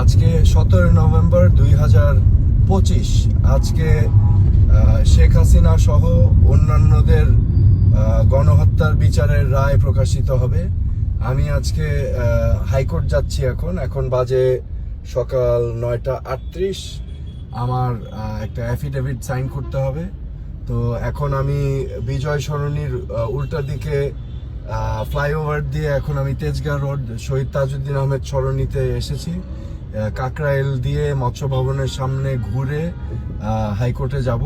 আজকে 17 নভেম্বর 2025। আজকে শেখ হাসিনা সহ অন্যান্যদের গণহত্যার বিচারের রায় প্রকাশিত হবে। আমি আজকে হাইকোর্ট যাচ্ছি। এখন বাজে সকাল 9:38। আমার একটা অ্যাফিডেভিট সাইন করতে হবে। তো এখন আমি বিজয় সরণির উল্টা দিকে ফ্লাইওভার দিয়ে এখন আমি তেজগাঁ রোড শহীদ তাজউদ্দিন আহমেদ সরণিতে এসেছি। কাকরাইল দিয়ে মৎস্য ভবনের সামনে ঘুরে হাইকোর্টে যাব।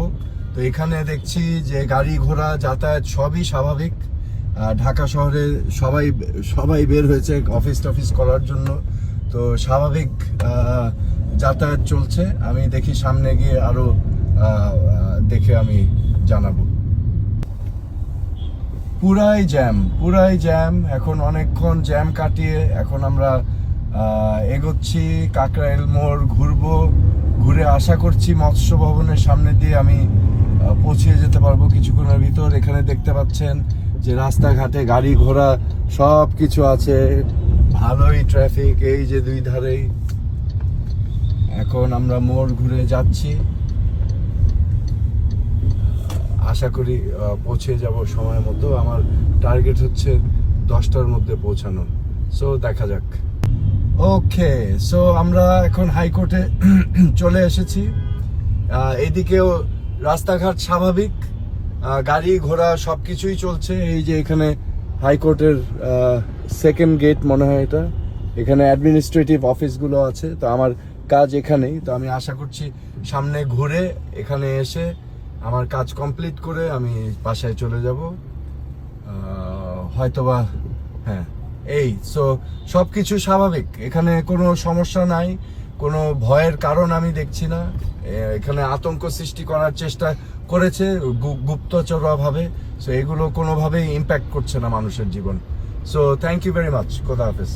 তো এখানে দেখছি যে গাড়ি ঘোড়া যাতায়াত সবই স্বাভাবিক। ঢাকা শহরে সবাই বের হয়েছে অফিস টফিস করার জন্য। তো স্বাভাবিক যাতায়াত চলছে। আমি দেখি সামনে গিয়ে আরো দেখে আমি জানাবো। পুরাই জ্যাম। এখন অনেকক্ষণ জ্যাম কাটিয়ে এখন আমরা এগোচ্ছি। কাকরাইল মোড় ঘুরে আশা করছি মৎস্য ভবনের সামনে দিয়ে আমি পৌঁছে যেতে পারবো কিছুক্ষণের ভিতর। এখানে দেখতে পাচ্ছেন যে রাস্তাঘাটে গাড়ি ঘোড়া সব কিছু আছে, ভালোই ট্রাফিক এই যে দুই ধারেই। এখন আমরা মোড় ঘুরে যাচ্ছি, আশা করি পৌঁছে যাব সময় মতো। আমার টার্গেট হচ্ছে 10টার মধ্যে পৌঁছানো। সো দেখা যাক। ওকে, সো আমরা এখন হাইকোর্টে চলে এসেছি। এদিকেও রাস্তাঘাট স্বাভাবিক, গাড়ি ঘোড়া সবকিছুই চলছে। এই যে এখানে হাইকোর্টের সেকেন্ড গেট মনে হয় এটা। এখানে অ্যাডমিনিস্ট্রেটিভ অফিসগুলো আছে। তো আমার কাজ এখানেই। তো আমি আশা করছি সামনে ঘুরে এখানে এসে আমার কাজ কমপ্লিট করে আমি বাসায় চলে যাব হয়তোবা। হ্যাঁ, এই সো সবকিছু স্বাভাবিক, এখানে কোনো সমস্যা নাই, কোনো ভয়ের কারণ আমি দেখছি না। এখানে আতঙ্ক সৃষ্টি করার চেষ্টা করেছে গুপ্তচররা ভাবে। সো এগুলো কোনোভাবেই ইম্প্যাক্ট করছে না মানুষের জীবন। So thank you very much. খোদা হাফেজ।